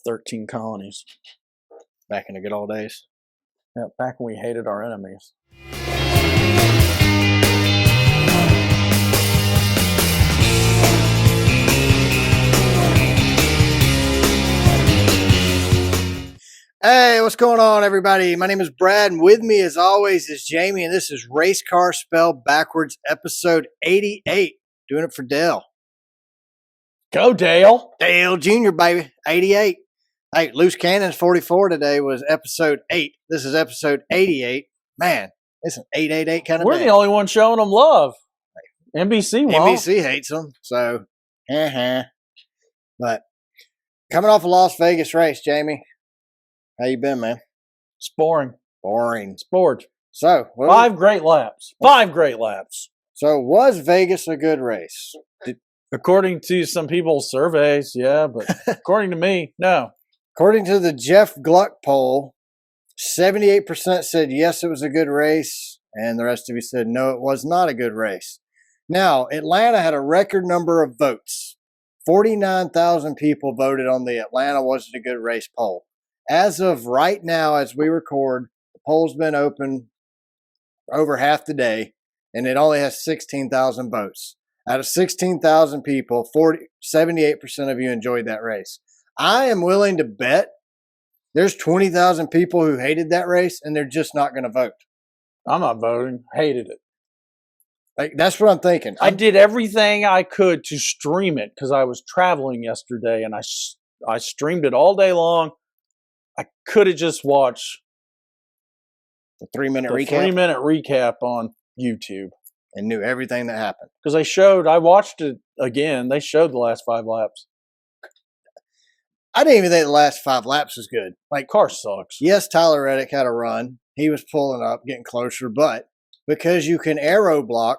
13 colonies. Back in the good old days. Yeah, back when we hated our enemies. Hey, what's going on, everybody? My name is Brad, and with me, as always, is Jamie, and this is Race Car Spelled Backwards, episode 88. Doing it for Dale. Go, Dale. Dale Jr., baby. 88. Hey, Loose Cannons 44 today was episode 8. This is episode 88. Man, it's an 888 kind of We're day. the only one showing them love. NBC won't. NBC hates them, so, But coming off a Las Vegas race, Jamie, how you been, man? It's boring. Boring. It's bored. So, 5 great laps. 5 great laps. So, was Vegas a good race? According to some people's surveys, yeah, but according to me, no. According to the Jeff Gluck poll, 78% said yes, it was a good race, and the rest of you said no, it was not a good race. Now, Atlanta had a record number of votes. 49,000 people voted on the Atlanta was it a good race poll. As of right now, as we record, the poll's been open over half the day, and it only has 16,000 votes. Out of 16,000 people, 78% of you enjoyed that race. I am willing to bet there's 20,000 people who hated that race, and they're just not going to vote. I'm not voting. Hated it. Like, that's what I'm thinking. I did everything I could to stream it because I was traveling yesterday, and I streamed it all day long. I could have just watched the 3-minute the recap. 3-minute recap on YouTube. And knew everything that happened. Because I watched it again. They showed the last 5 laps. I didn't even think the last 5 laps was good. Like, car sucks. Yes, Tyler Reddick had a run. He was pulling up, getting closer, but because you can aero block,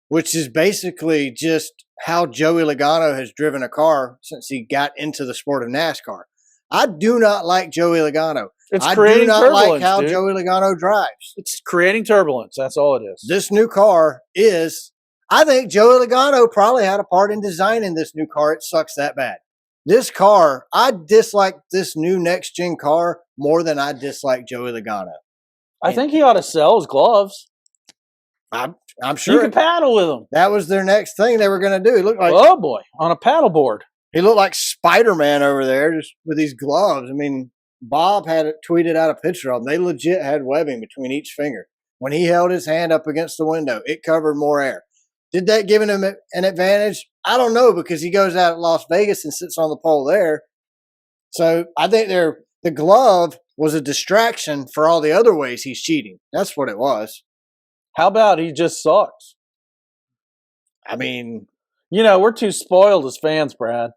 which is basically just how Joey Logano has driven a car since he got into the sport of NASCAR. I do not like Joey Logano. I do not like how Joey Logano drives. It's creating turbulence. That's all it is. This new car is, I think Joey Logano probably had a part in designing this new car. It sucks that bad. This car, I dislike this new next-gen car more than I dislike Joey Logano. I think he ought to sell his gloves. I'm sure. You can paddle with them. That was their next thing they were going to do. He looked like, oh boy, on a paddle board. He looked like Spider-Man over there just with these gloves. I mean, Bob had tweeted out a picture of them. They legit had webbing between each finger. When he held his hand up against the window, it covered more air. Did that give him an advantage? I don't know, because he goes out at Las Vegas and sits on the pole there. So I think the glove was a distraction for all the other ways he's cheating. That's what it was. How about he just sucks? I mean, we're too spoiled as fans, Brad.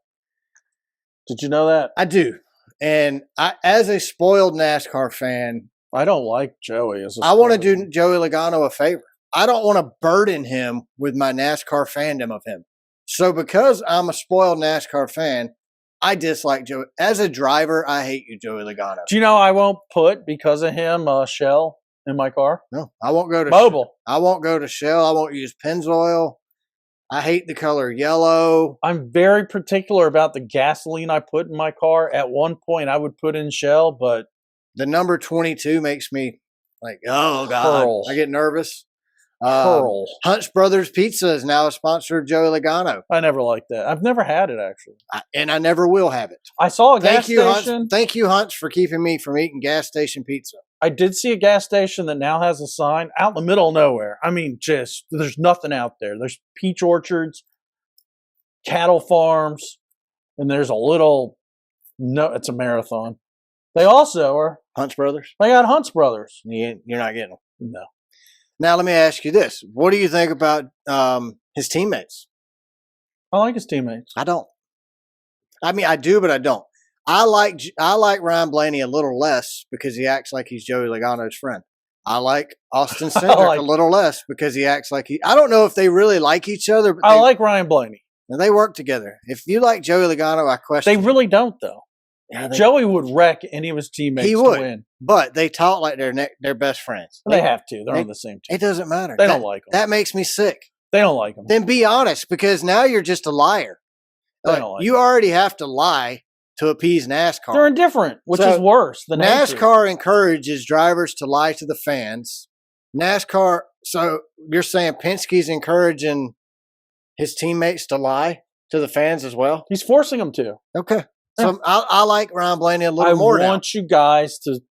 Did you know that? I do. And as a spoiled NASCAR fan, I don't like Joey. I want to do Joey Logano a favor. I don't want to burden him with my NASCAR fandom of him. So because I'm a spoiled NASCAR fan, I dislike Joey. As a driver, I hate you, Joey Logano. Do you know I won't put, because of him, Shell in my car? No, I won't go to Mobile. I won't go to Shell. I won't use Pennzoil. I hate the color yellow. I'm very particular about the gasoline I put in my car. At one point, I would put in Shell, but the number 22 makes me like, oh, God. Pearl. I get nervous. Pearl. Hunts Brothers Pizza is now a sponsor of Joey Logano. I never liked that. I've never had it, actually. And I never will have it. I saw a gas station. Hunts. Thank you, Hunts, for keeping me from eating gas station pizza. I did see a gas station that now has a sign out in the middle of nowhere. I mean, there's nothing out there. There's peach orchards, cattle farms, and there's it's a marathon. They also are Hunts Brothers? They got Hunts Brothers. You're not getting them? No. Now, let me ask you this. What do you think about his teammates? I like his teammates. I don't. I mean, I do, but I don't. I like Ryan Blaney a little less because he acts like he's Joey Logano's friend. I like Austin Cindric a little less because he acts like I don't know if they really like each other. But I like Ryan Blaney. They work together. If you like Joey Logano, I question. They really don't, though. Yeah, Joey would wreck any of his teammates to win. But they talk like they're best friends. They have to. They're on the same team. It doesn't matter. They don't like them. That makes me sick. They don't like them. Then be honest, because now you're just a liar. They don't like you them. already have to lie to appease NASCAR. They're indifferent, which So, is worse than hatred. NASCAR encourages drivers to lie to the fans. NASCAR, so you're saying Penske's encouraging his teammates to lie to the fans as well? He's forcing them to. Okay. So I like Ryan Blaney a little more now. I want you guys to.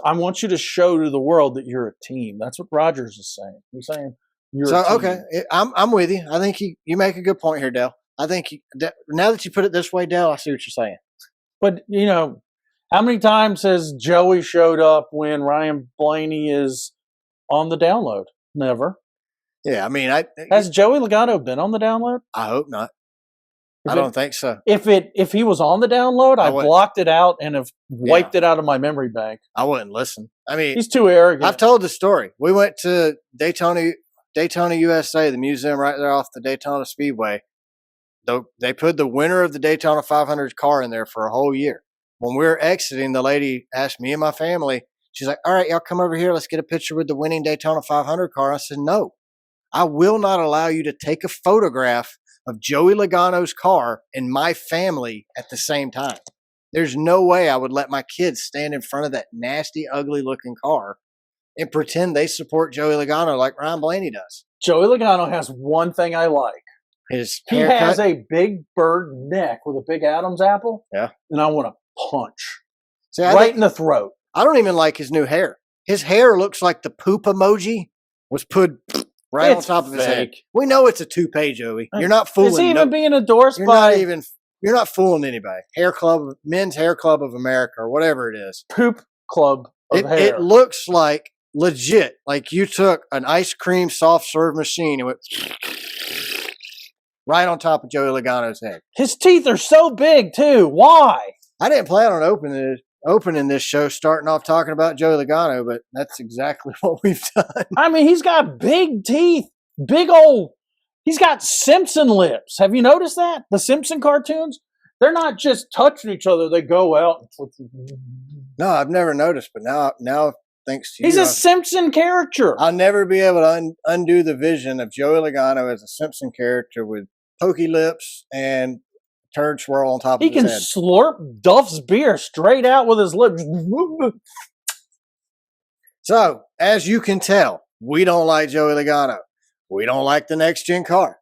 I want you to show to the world that you're a team. That's what Rogers is saying. He's saying you're a team. Okay, I'm with you. I think you make a good point here, Dale. I think now that you put it this way, Dale, I see what you're saying. But how many times has Joey showed up when Ryan Blaney is on the download? Never. Yeah, I mean, has Joey Logano been on the download? I hope not. I don't think so. If he was on the download, I blocked it out and have wiped it out of my memory bank. I wouldn't listen. I mean, he's too arrogant. I've told the story. We went to Daytona, USA, the museum right there off the Daytona Speedway. They put the winner of the Daytona 500 car in there for a whole year. When we were exiting, the lady asked me and my family, she's like, all right, y'all come over here. Let's get a picture with the winning Daytona 500 car. I said, no, I will not allow you to take a photograph of Joey Logano's car and my family at the same time. There's no way I would let my kids stand in front of that nasty, ugly-looking car and pretend they support Joey Logano like Ryan Blaney does. Joey Logano has one thing I like. His he haircut. Has a big bird neck with a big Adam's apple. Yeah. And I want to punch. See, right in the throat. I don't even like his new hair. His hair looks like the poop emoji was put right on top of his head. We know it's a toupee, Joey. You're not fooling. Is he even being endorsed by? You're not fooling anybody. Men's Hair Club of America, or whatever it is. Poop Club of Hair. It looks like legit. Like you took an ice cream soft serve machine and went right on top of Joey Logano's head. His teeth are so big too. Why? I didn't plan on opening this show starting off talking about Joey Logano, but that's exactly what we've done. I mean, he's got big teeth, he's got Simpson lips. Have you noticed that? The Simpson cartoons, they're not just touching each other, they go out. No, I've never noticed, but now thanks to you. He's a Simpson character. I'll never be able to undo the vision of Joey Logano as a Simpson character with pokey lips and turd swirl on top of his head. He can slurp Duff's beer straight out with his lips. So, as you can tell, we don't like Joey Logano. We don't like the next-gen car.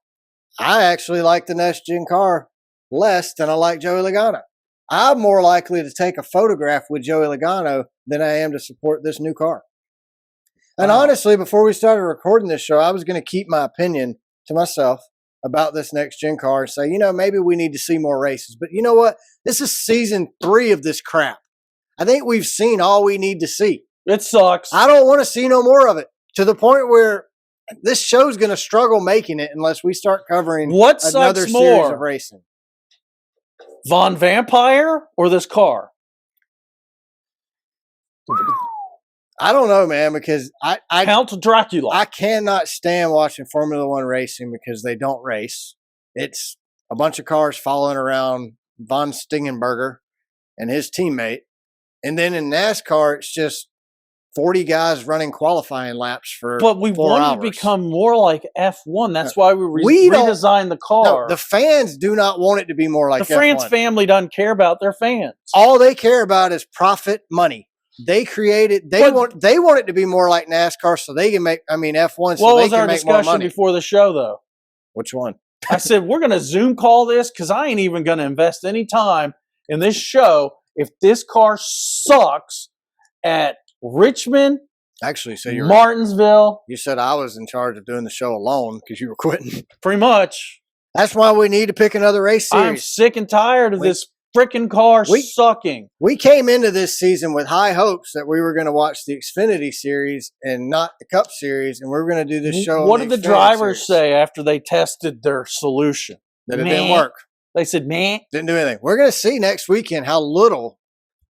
I actually like the next-gen car less than I like Joey Logano. I'm more likely to take a photograph with Joey Logano than I am to support this new car. And honestly, before we started recording this show, I was going to keep my opinion to myself about this next-gen car and say, maybe we need to see more races. But you know what? This is season 3 of this crap. I think we've seen all we need to see. It sucks. I don't want to see no more of it, to the point where this show's going to struggle making it unless we start covering another series of racing. Von Vampire or this car? I don't know, man, because I Count Dracula. I cannot stand watching Formula One racing because they don't race. It's a bunch of cars following around Von Stingenberger and his teammate. And then in NASCAR, it's just 40 guys running qualifying laps for 4 hours. But we want to become more like F1. That's why we redesigned the car. No, the fans do not want it to be more like F1. The France family doesn't care about their fans. All they care about is profit, money. They created. They want it to be more like NASCAR, so they can make. I mean, F1, so they can make more money. What was our discussion before the show, though? Which one? I said we're going to Zoom call this because I ain't even going to invest any time in this show if this car sucks at Richmond. Actually, so you're Martinsville. You said I was in charge of doing the show alone because you were quitting. Pretty much. That's why we need to pick another race series. I'm sick and tired of this freaking car sucking. We came into this season with high hopes that we were going to watch the Xfinity series and not the Cup series, and we were going to do this show. What did the drivers say after they tested their solution? That it didn't work. They said, "Meh." Didn't do anything. We're going to see next weekend how little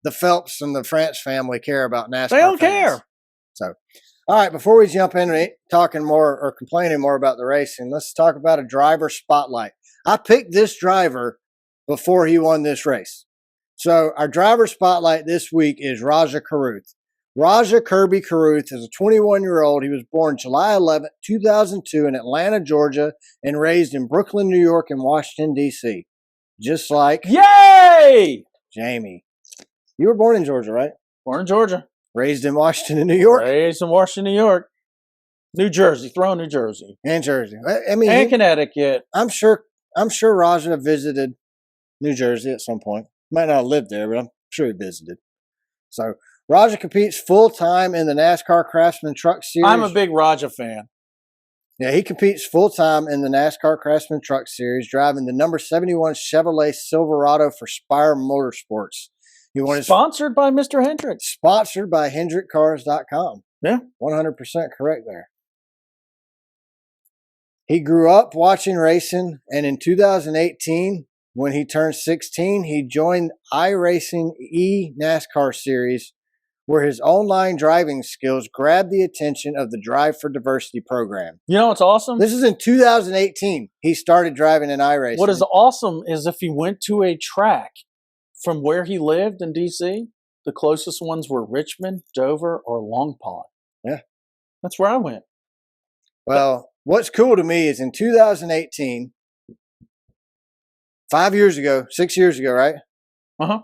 the Phelps and the France family care about NASCAR. They don't care. So, all right, before we jump into talking more or complaining more about the racing, let's talk about a driver spotlight. I picked this driver before he won this race. So our driver spotlight this week is Rajah Caruth. Rajah Kirby Caruth is a 21-year-old. He was born July 11, 2002 in Atlanta, Georgia, and raised in Brooklyn, New York, and Washington, D.C. Just like... Yay! Jamie. You were born in Georgia, right? Born in Georgia. Raised in Washington and New York? Raised in Washington, New York. New Jersey. Throw in New Jersey. And Jersey. I mean, and Connecticut. I'm sure Rajah visited New Jersey at some point. Might not have lived there, but I'm sure he visited. So Rajah competes full-time in the NASCAR Craftsman Truck Series. I'm a big Rajah fan. Yeah, he competes full-time in the NASCAR Craftsman Truck Series, driving the number 71 Chevrolet Silverado for Spire Motorsports. Sponsored by Mr. Hendricks. Sponsored by HendrickCars.com. Yeah. 100% correct there. He grew up watching racing, and in 2018, when he turned 16, he joined iRacing NASCAR Series, where his online driving skills grabbed the attention of the Drive for Diversity program. You know what's awesome? This is in 2018. He started driving in iRacing. What is awesome is if he went to a track from where he lived in D.C., the closest ones were Richmond, Dover, or Long Pond. Yeah. That's where I went. Well, what's cool to me is in 2018, 6 years ago, right? Uh-huh.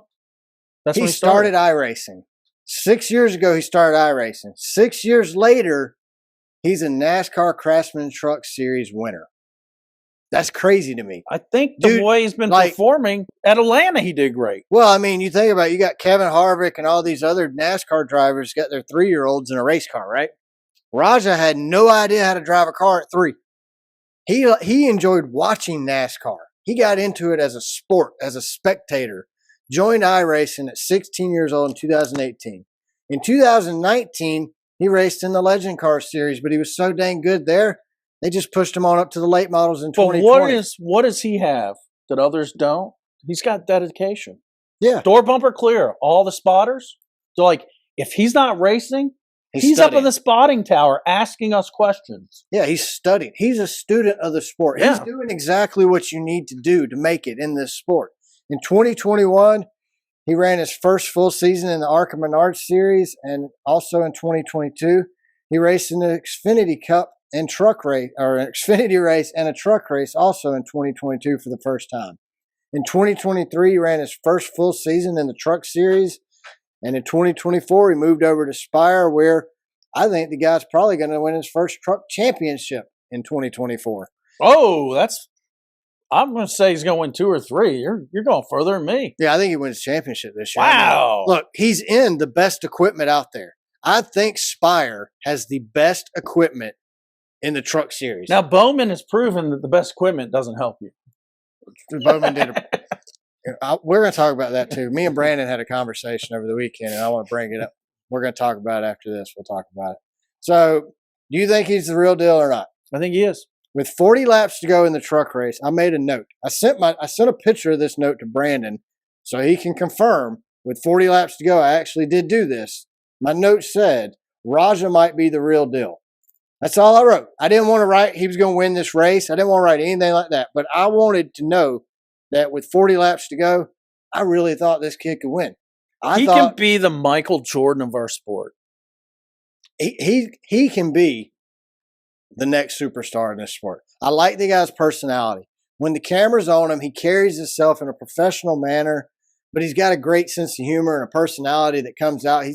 That's He when started iRacing. 6 years ago, he started iRacing. 6 years later, he's a NASCAR Craftsman Truck Series winner. That's crazy to me. I think the way he's been performing at Atlanta, he did great. Well, I mean, you think about it, you got Kevin Harvick and all these other NASCAR drivers got their 3-year-olds in a race car, right? Rajah had no idea how to drive a car at 3. He enjoyed watching NASCAR. He got into it as a sport, as a spectator. Joined iRacing at 16 years old in 2018. In 2019, he raced in the Legend Car Series, but he was so dang good there, they just pushed him on up to the late models in 2020. But what does he have that others don't? He's got dedication. Yeah. Door bumper clear. All the spotters. So, like, if he's not racing, he's up in the spotting tower asking us questions. Yeah, he's studying. He's a student of the sport. Yeah. He's doing exactly what you need to do to make it in this sport. In 2021, he ran his first full season in the ARCA Menards Series, and also in 2022, he raced in the Xfinity Cup and truck race, or an Xfinity race and a truck race, also in 2022 for the first time. In 2023, he ran his first full season in the Truck Series, and in 2024, he moved over to Spire, where I think the guy's probably going to win his first truck championship in 2024. Oh, I'm going to say he's going to win 2 or 3. You're going further than me. Yeah, I think he wins championship this year. Wow. I mean, look, he's in the best equipment out there. I think Spire has the best equipment in the Truck Series. Now, Bowman has proven that the best equipment doesn't help you. Bowman did we're going to talk about that too. Me and Brandon had a conversation over the weekend, and I want to bring it up. We're going to talk about it after this. We'll talk about it. So, do you think he's the real deal or not? I think he is. With 40 laps to go in the truck race, I made a note. I sent a picture of this note to Brandon so he can confirm. With 40 laps to go, I actually did do this. My note said, Rajah might be the real deal. That's all I wrote. I didn't want to write he was going to win this race. I didn't want to write anything like that. But I wanted to know that with 40 laps to go, I really thought this kid could win. He can be the Michael Jordan of our sport. He can be the next superstar in this sport. I like the guy's personality. When the camera's on him, he carries himself in a professional manner, but he's got a great sense of humor and a personality that comes out.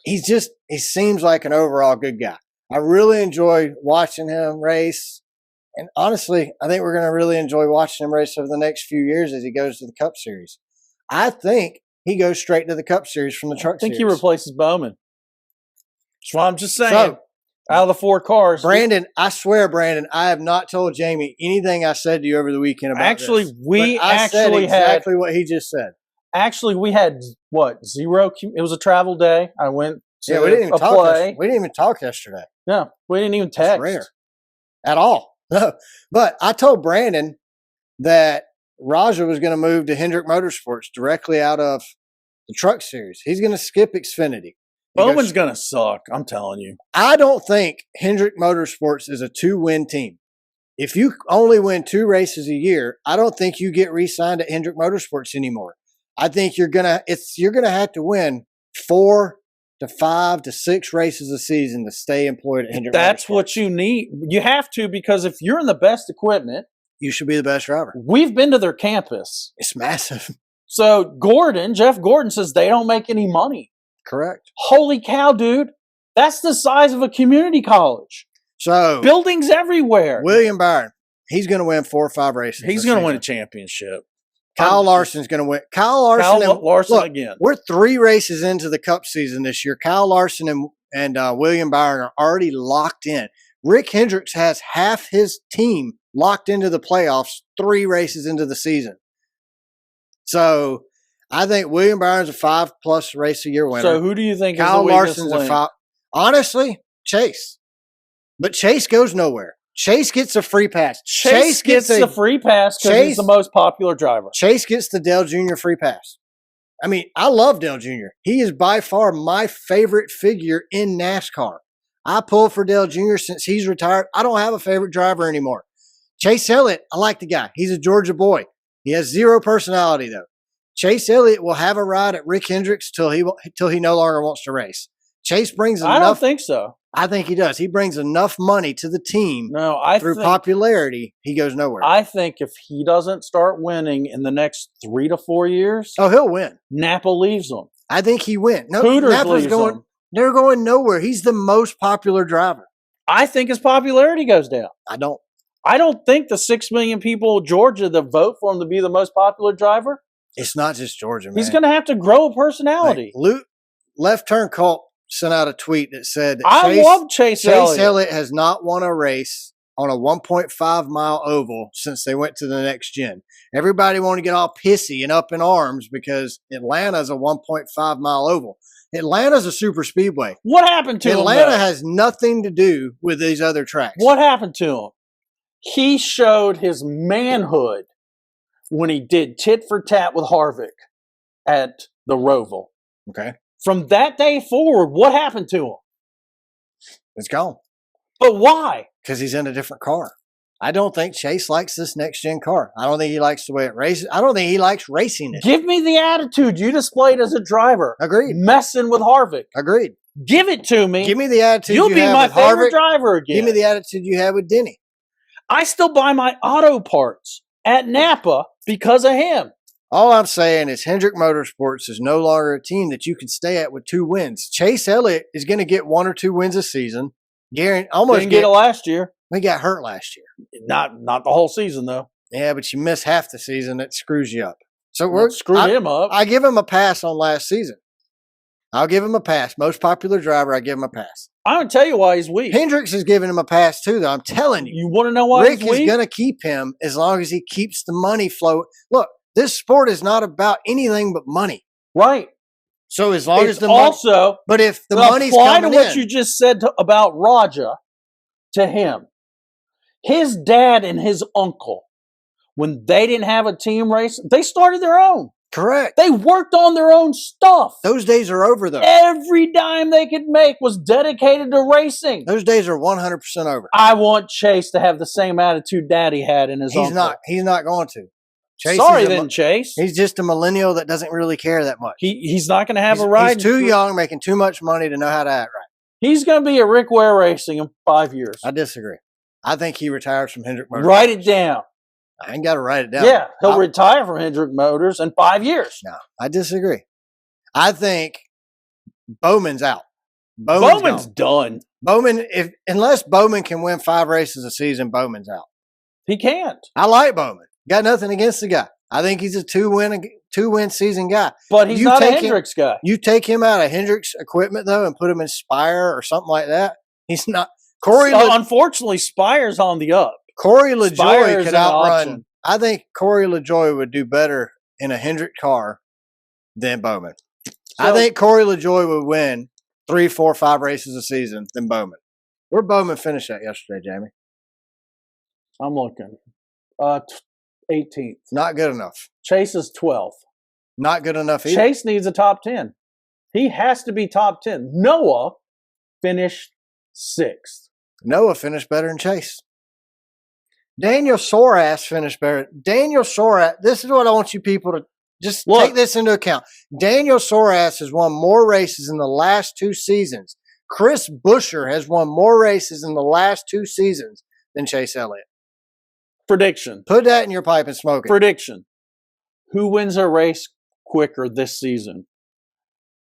He seems like an overall good guy. I really enjoyed watching him race. And honestly, I think we're going to really enjoy watching him race over the next few years as he goes to the Cup Series. I think he goes straight to the Cup Series from the Truck Series. I think he replaces Bowman. That's what I'm just saying. So, out of the 4 cars. Brandon, I swear, Brandon, I have not told Jamie anything I said to you over the weekend about this. I said exactly what he just said. Actually, we had, 0? It was a travel day. I went to we didn't even play. We didn't even talk yesterday. No, we didn't even text. That's rare. At all. But I told Brandon that Rajah was going to move to Hendrick Motorsports directly out of the Truck Series. He's going to skip Xfinity. Bowman's going to suck, I'm telling you. I don't think Hendrick Motorsports is a 2-win team. If you only win 2 races a year, I don't think you get re-signed at Hendrick Motorsports anymore. I think you're gonna have to win 4 to 5 to 6 races a season to stay employed at Hendrick Motorsports. That's what you need. You have to, because if you're in the best equipment, you should be the best driver. We've been to their campus. It's massive. So Jeff Gordon says they don't make any money. Correct. Holy cow, dude. That's the size of a community college. So buildings everywhere. William Byron, he's going to win 4 or 5 races. He's going to win a championship. Kyle Larson's going to win. Kyle Larson look, again. We're 3 races into the Cup season this year. Kyle Larson and William Byron are already locked in. Rick Hendricks has half his team locked into the playoffs 3 races into the season. So I think William Byron's a 5+ race a year winner. So who do you think Kyle is the Larson's a 5? Honestly, Chase. But Chase goes nowhere. Chase gets a free pass. Chase gets the free pass because he's the most popular driver. Chase gets the Dale Jr. free pass. I mean, I love Dale Jr. He is by far my favorite figure in NASCAR. I pull for Dale Jr. since he's retired. I don't have a favorite driver anymore. Chase Elliott, I like the guy. He's a Georgia boy. He has 0 personality, though. Chase Elliott will have a ride at Rick Hendricks till he no longer wants to race. Chase brings enough. I don't think so. I think he does. He brings enough money to the team. Through popularity, he goes nowhere. I think if he doesn't start winning in the next 3 to 4 years, he'll win. Napa leaves him. I think he wins. No, Hooters Napa's going. him. They're going nowhere. He's the most popular driver. I think his popularity goes down. I don't. I don't think the 6 million people of Georgia that vote for him to be the most popular driver. It's not just Georgia, man. He's going to have to grow a personality. Left Turn Cult sent out a tweet that said that I love Chase Elliott. Chase Elliott has not won a race on a 1.5-mile oval since they went to the next gen. Everybody want to get all pissy and up in arms because Atlanta's a 1.5-mile oval. Atlanta's a super speedway. What happened to him? Atlanta has nothing to do with these other tracks. What happened to him? He showed his manhood when he did tit for tat with Harvick at the Roval. Okay. From that day forward, what happened to him? It's gone. But why? Because he's in a different car. I don't think Chase likes this next-gen car. I don't think he likes the way it races. I don't think he likes racing it. Give me the attitude you displayed as a driver. Agreed. Messing with Harvick. Agreed. Give it to me. Give me the attitude You'll you be have my with favorite Harvick. driver again. Give me the attitude you had with Denny. I still buy my auto parts at Napa because of him. All I'm saying is Hendrick Motorsports is no longer a team that you can stay at with 2 wins. Chase Elliott is going to get 1 or 2 wins a season. Didn't get it last year. He got hurt last year. Not the whole season, though. Yeah, but you miss half the season, it screws you up. So him up. I give him a pass on last season. I'll give him a pass. Most popular driver, I give him a pass. I'm going to tell you why he's weak. Hendricks is giving him a pass too, though. I'm telling you. You want to know why Rick he's weak? is going to keep him as long as he keeps the money flow. Look, this sport is not about anything but money. Right. So as long as the money, but if the money's apply coming to what you just said about Rajah to him, his dad and his uncle, when they didn't have a team race, they started their own. Correct. They worked on their own stuff. Those days are over, though. Every dime they could make was dedicated to racing. Those days are 100% over. I want Chase to have the same attitude Daddy had in his uncle. He's not going to. Chase Sorry then, Chase. He's just a millennial that doesn't really care that much. He's not going to have a ride. He's too young, making too much money to know how to act right. He's going to be at Rick Ware Racing in 5 years. I disagree. I think he retires from Hendrick Motors. Write it down. I ain't got to write it down. Yeah, he'll retire from Hendrick Motors in 5 years. No, I disagree. I think Bowman's out. Bowman's done. Bowman, unless Bowman can win 5 races a season, Bowman's out. He can't. I like Bowman. Got nothing against the guy. I think he's a two-win season guy. But he's not a Hendricks guy. You take him out of Hendricks equipment, though, and put him in Spire or something like that, he's not. Unfortunately, Spire's on the up. Corey LaJoie could outrun. I think Corey LaJoie would do better in a Hendrick car than Bowman. I think Corey LaJoie would win 3, 4, 5 races a season than Bowman. Where'd Bowman finish at yesterday, Jamie? I'm looking. 18th. Not good enough. Chase is 12th. Not good enough either. Chase needs a top 10. He has to be top 10. Noah finished 6th. Noah finished better than Chase. Daniel Soras finished better. Daniel Soras, this is what I want you people to just take this into account. Daniel Soras has won more races in the last 2 seasons. Chris Buescher has won more races in the last 2 seasons than Chase Elliott. Prediction. Put that in your pipe and smoke it. Prediction. Who wins a race quicker this season?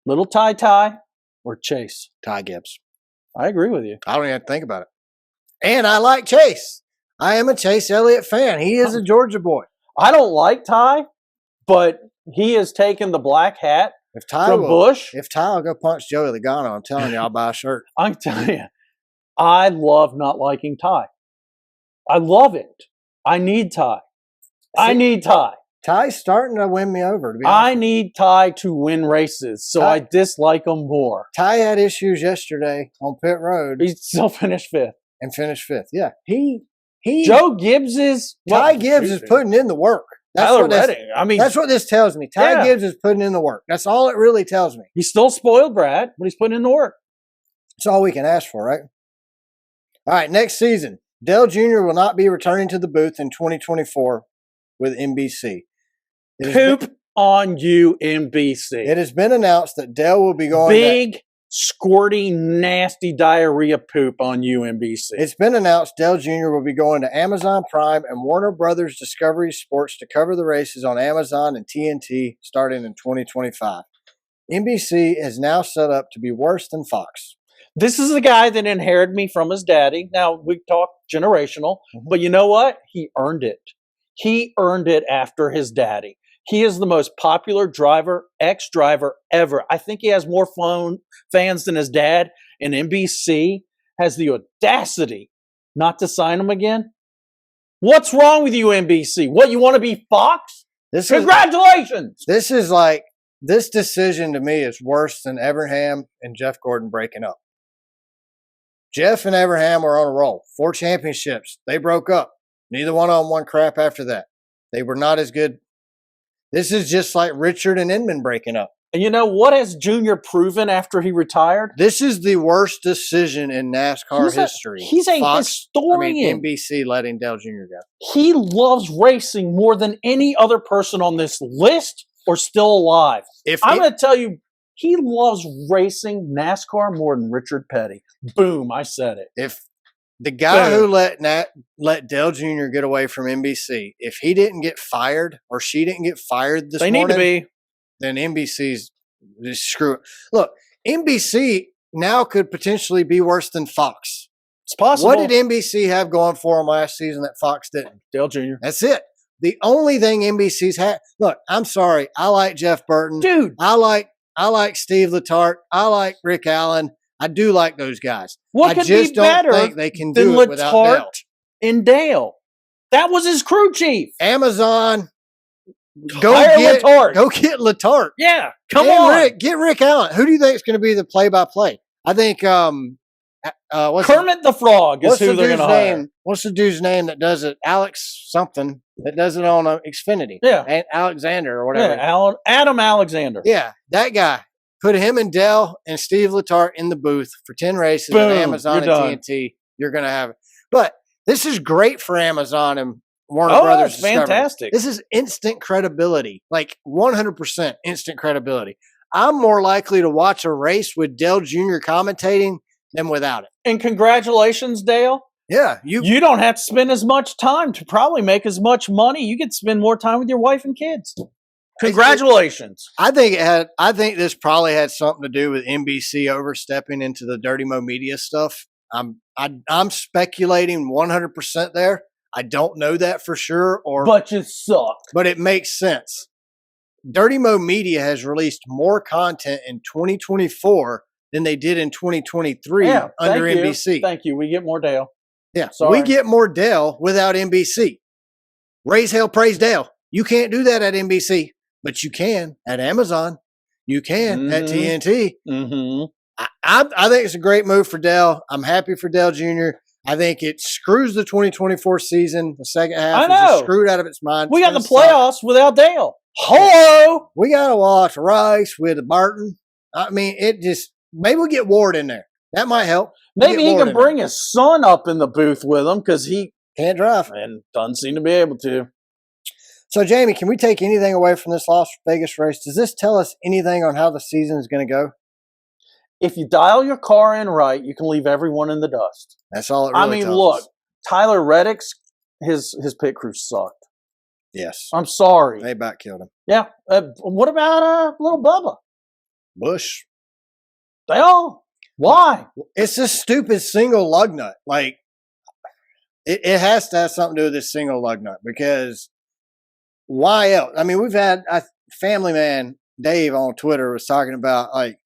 Little Ty or Chase? Ty Gibbs. I agree with you. I don't even have to think about it. And I like Chase. I am a Chase Elliott fan. He is a Georgia boy. I don't like Ty, but he has taken the black hat from Bush. If Ty will go punch Joey Logano, I'm telling you, I'll buy a shirt. I'm telling you, I love not liking Ty. I love it. I need Ty. I need Ty. Ty's starting to win me over, to be honest. I need Ty to win races, so I dislike him more. Ty had issues yesterday on pit road. He still finished 5th. And finished 5th. Yeah. Joe Gibbs is... Ty Gibbs is putting in the work. That's what this tells me. Ty Gibbs is putting in the work. That's all it really tells me. He's still spoiled Brad, but he's putting in the work. That's all we can ask for, right? All right, next season, Dale Jr. will not be returning to the booth in 2024 with NBC. Poop on you, NBC. It has been announced that Dale will be going big, squirty, nasty diarrhea poop on you, NBC. It's been announced Dale Jr. will be going to Amazon Prime and Warner Brothers Discovery Sports to cover the races on Amazon and TNT starting in 2025. NBC is now set up to be worse than Fox. This is the guy that inherited me from his daddy. Now, we talk generational, but you know what? He earned it. He earned it after his daddy. He is the most popular ex-driver ever. I think he has more fans than his dad, and NBC has the audacity not to sign him again. What's wrong with you, NBC? What, you want to be Fox? Congratulations! This decision to me is worse than Everham and Jeff Gordon breaking up. Jeff and Everham were on a roll. 4 championships. They broke up. Neither one of them won crap after that. They were not as good. This is just like Richard and Inman breaking up. And you know what has Junior proven after he retired? This is the worst decision in NASCAR history. He's a historian. NBC letting Dale Jr. go. He loves racing more than any other person on this list or still alive. I'm going to tell you, he loves racing NASCAR more than Richard Petty. Boom, I said it. If the guy who let Dale Jr. get away from NBC, if he didn't get fired or she didn't get fired this morning, they need to be. Then NBC's just screw it. Look, NBC now could potentially be worse than Fox. It's possible. What did NBC have going for them last season that Fox didn't? Dale Jr. That's it. The only thing NBC's had. Look, I'm sorry. I like Jeff Burton. Dude. I like Steve Letarte. I like Rick Allen. I do like those guys. What could be better think they can do it without Dale. And Dale? That was his crew chief. Amazon. Go get Letarte. Yeah, come on. Get Rick Allen. Who do you think is going to be the play-by-play? I think Kermit the Frog is who they're going to hire. What's the dude's name that does it? Alex something that does it on Xfinity. Yeah, Alexander or whatever. Yeah, Adam Alexander. Yeah, that guy. Put him and Dell and Steve Letarte in the booth for 10 races at Amazon and TNT. You're going to have it. But this is great for Amazon and Warner Brothers. It's fantastic. This is instant credibility, like 100% instant credibility. I'm more likely to watch a race with Dale Jr. commentating than without it. And congratulations, Dale. Yeah. You don't have to spend as much time to probably make as much money. You get to spend more time with your wife and kids. Congratulations. I think this probably had something to do with NBC overstepping into the Dirty Mo Media stuff. I'm speculating 100% there. I don't know that for sure. But you suck. But it makes sense. Dirty Mo Media has released more content in 2024 than they did in 2023 under NBC. Thank you. We get more Dale. Yeah. We get more Dale without NBC. Raise hell, praise Dale. You can't do that at NBC. But you can at Amazon. You can at TNT. Mm-hmm. I think it's a great move for Dale. I'm happy for Dale Jr. I think it screws the 2024 season. The second half is just screwed out of its mind. We got the playoffs without Dale. Hello. We got to watch Rice with Barton. I mean, maybe we'll get Ward in there. That might help. Maybe he can bring his son up in the booth with him because he can't drive and doesn't seem to be able to. So, Jamie, can we take anything away from this Las Vegas race? Does this tell us anything on how the season is going to go? If you dial your car in right, you can leave everyone in the dust. That's all it really tells look, us. Tyler Reddick's his pit crew sucked. Yes. I'm sorry. They about killed him. Yeah. What about little Bubba? Bush. They all. Why? It's this stupid single lug nut. Like, it has to have something to do with this single lug nut because why else? I mean, we've had a family man, Dave, on Twitter was talking about like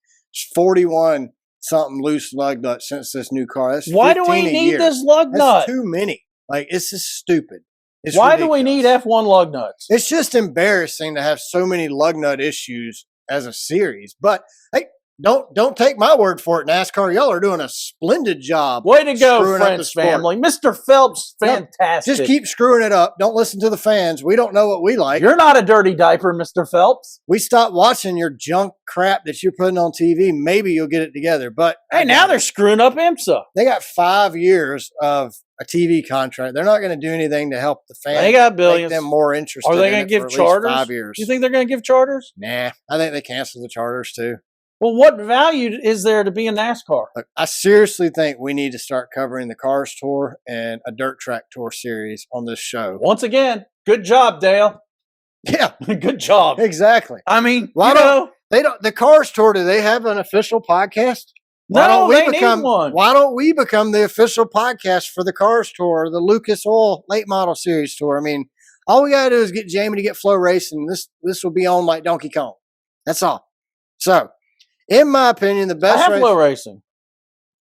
41 something loose lug nuts since this new car. That's Why do 15 we a need year. this lug That's nut? too many. Like, it's just stupid. It's Why ridiculous. do we need F1 lug nuts? It's just embarrassing to have so many lug nut issues as a series. But hey, don't take my word for it, NASCAR. Y'all are doing a splendid job. Way to go, screwing up the French sport. family. Mr. Phelps, No, fantastic. Just keep screwing it up. Don't listen to the fans. We don't know what we like. You're not a dirty diaper, Mr. Phelps. We stopped watching your junk crap that you're putting on TV. Maybe you'll get it together. But Hey, now they're screwing up IMSA. they got 5 years of a TV contract. They're not going to do anything to help the fans. They got billions. Make them more interested. Are they going to give charters? 5 years. You think they're going to give charters? Nah, I think they canceled the charters too. Well, what value is there to be in NASCAR? Look, I seriously think we need to start covering the Cars Tour and a Dirt Track Tour series on this show. Once again, good job, Dale. Yeah, Good job. exactly. I mean, Why you don't know, they don't the Cars Tour? Do they have an official podcast? Why no, don't we they become need one. Why don't we become the official podcast for the Cars Tour, the Lucas Oil Late Model Series Tour? I mean, all we gotta do is get Jamie to get Flow Racing. This will be on like Donkey Kong. That's all. So, in my opinion, the I best have race. Flow Racing.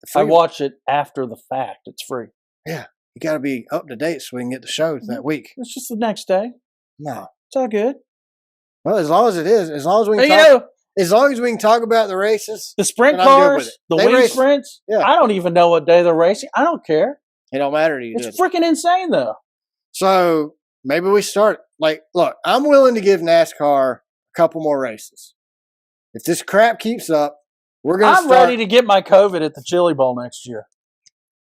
I Free- watch it after the fact. It's free. Yeah, you got to be up to date so we can get the shows that week. It's just the next day. No, It's all good. well, as long as it is, as long as we Hey, can you talk, know, as long as we can talk about the races, the sprint And I'm good with cars, it. the They wing race- sprints, yeah. I don't even know what day they're racing. I don't care. it don't matter to you. It's does it? freaking insane, though. So maybe we start. Like, look, I'm willing to give NASCAR a couple more races. If this crap keeps up, we're going to I'm start. ready to get my COVID at the Chili Bowl next year.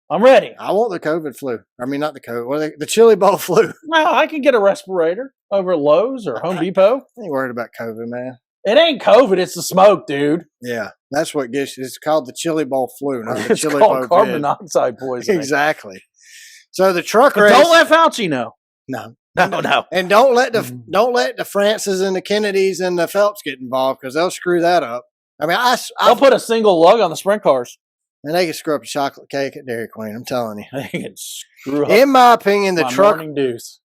I'm ready. I want the COVID flu. I mean, not the COVID. What are they, the Chili Bowl flu. Well, I can get a respirator over at Lowe's or Home Depot. I ain't worried about COVID, man. It ain't COVID, it's the smoke, dude. Yeah, that's what gets you. It's called the Chili Bowl flu, not the It's Chili called Bowl carbon vid. monoxide poisoning. Exactly. So the truck But race. don't let Fauci know. No. No. And don't let the Francis and the Kennedys and the Phelps get involved because they'll screw that up. I mean, I'll put a single lug on the sprint cars. and they can screw up a chocolate cake at Dairy Queen. I'm telling you. They can screw up In my opinion, my morning deuce.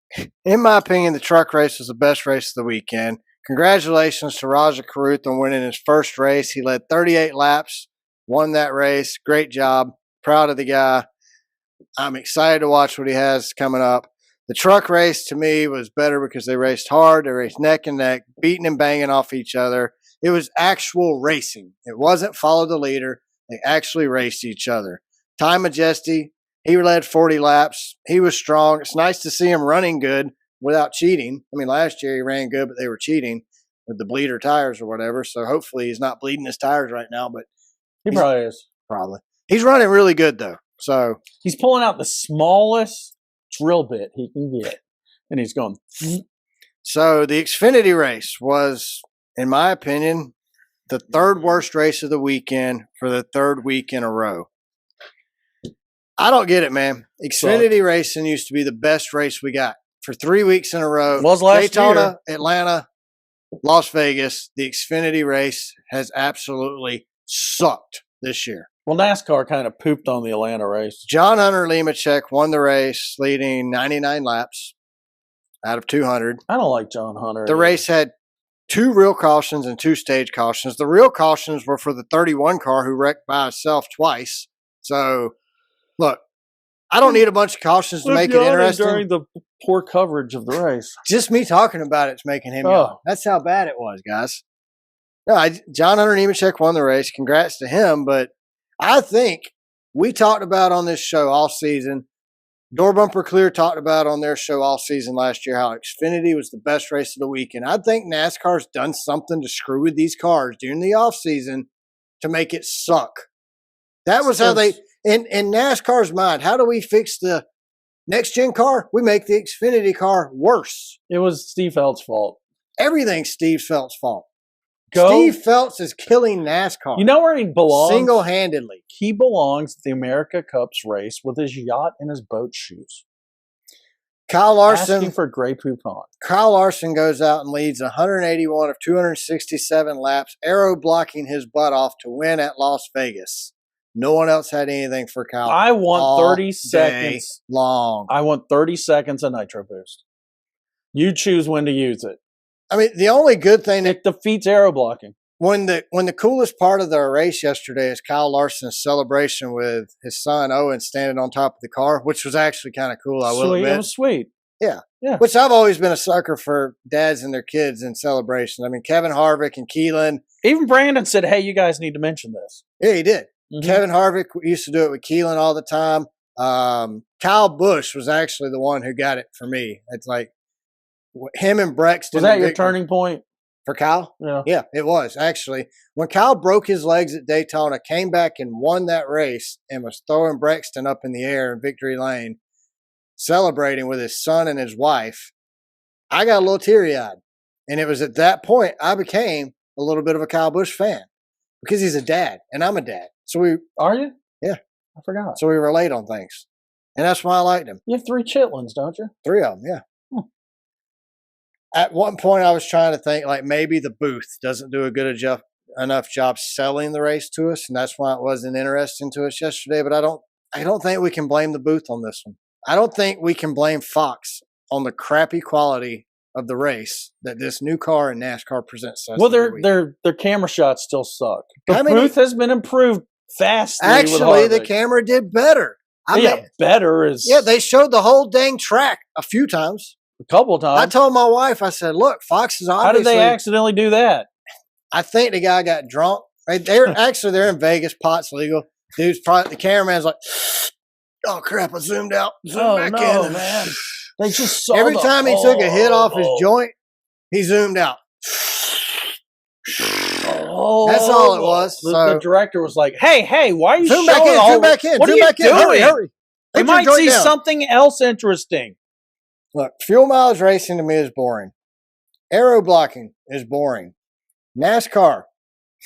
the truck race was the best race of the weekend. Congratulations to Rajah Caruth on winning his first race. He led 38 laps, won that race. Great job. Proud of the guy. I'm excited to watch what he has coming up. The truck race to me was better because they raced hard. They raced neck and neck, beating and banging off each other. It was actual racing. It wasn't follow the leader. They actually raced each other. Ty Majesty, he led 40 laps. He was strong. It's nice to see him running good without cheating. I mean, last year he ran good, but they were cheating with the bleeder tires or whatever. So hopefully he's not bleeding his tires right now, but He probably is. probably. He's running really good though. So He's pulling out the smallest drill bit he can get. And he's going, So the Xfinity race was, in my opinion, the third worst race of the weekend for the third week in a row. I don't get it, man. Xfinity racing used to be the best race we got for 3 weeks in a row. Was last Daytona, Atlanta, Las Vegas. The Xfinity race has absolutely sucked this year. well, NASCAR kind of pooped on the Atlanta race. John Hunter Nemechek won the race, leading 99 laps out of 200. I don't like John Hunter. The race had 2 real cautions and 2 stage cautions. The real cautions were for the 31 car who wrecked by himself twice. So, look, I don't need a bunch of cautions to make it interesting. During the poor coverage of the race. Just me talking about it's making him Oh. yawn. That's how bad it was, guys. No, John Hunter Nemechek won the race. Congrats to him. But I think we talked about on this show all season. Door Bumper Clear talked about on their show all season last year how Xfinity was the best race of the weekend. I think NASCAR's done something to screw with these cars during the offseason to make it suck. That was how they, in NASCAR's mind, how do we fix the next gen car? We make the Xfinity car worse. It was Steve Phelps' fault. Everything's Steve Phelps' fault. Go. Steve Phelps is killing NASCAR. You know where he belongs? Single-handedly. He belongs at the America Cups race with his yacht and his boat shoes. Kyle Larson. Asking for Grey Poupon. Kyle Larson goes out and leads 181 of 267 laps, Aero blocking his butt off to win at Las Vegas. No one else had anything for Kyle. I want all 30 day seconds. long. I want 30 seconds of Nitro Boost. You choose when to use it. I mean, the only good thing that It defeats aero blocking. when the coolest part of the race yesterday is Kyle Larson's celebration with his son Owen standing on top of the car, which was actually kind of cool. I will Sweet. admit. It was sweet. Yeah. Yeah. Which I've always been a sucker for dads and their kids in celebrations. I mean, Kevin Harvick and Keelan. Even Brandon said, hey, you guys need to mention this. Yeah, he did. Mhm. Kevin Harvick used to do it with Keelan all the time. Kyle Busch was actually the one who got it for me. It's like him and Brexton. Was that your turning point? For Kyle? Yeah. Yeah, it was actually. When Kyle broke his legs at Daytona, came back and won that race and was throwing Brexton up in the air in victory lane, celebrating with his son and his wife, I got a little teary-eyed. And it was at that point I became a little bit of a Kyle Busch fan because he's a dad and I'm a dad. So we Are you? Yeah. I forgot. So we relate on things. And that's why I liked him. You have 3 chitlins, don't you? 3 of them, yeah. At one point, I was trying to think like maybe the booth doesn't do a good enough job selling the race to us, and that's why it wasn't interesting to us yesterday. But I don't think we can blame the booth on this one. I don't think we can blame Fox on the crappy quality of the race that this new car in NASCAR presents us. Well, their camera shots still suck. The How many- booth has been improved vastly. Actually, with the Harvick. camera did better. Better is Yeah, they showed the whole dang track a few times. a couple of I times. told my wife, I said, look, Fox is How obviously. did they accidentally do that? I think the guy got drunk. They're in Vegas. Pot's legal. Dude's probably, the cameraman's like, oh crap, I zoomed out. Zoom back in. Man. They just saw Every time he took a hit off his Oh. joint, he zoomed out. Oh, That's all it was. The director was like, "Hey, why are you Zoom showing back in, all? zoom back in, What zoom are you back in. doing? Hurry. They Put your might joint see down. something else interesting." Look, fuel mileage racing to me is boring. Aero blocking is boring. NASCAR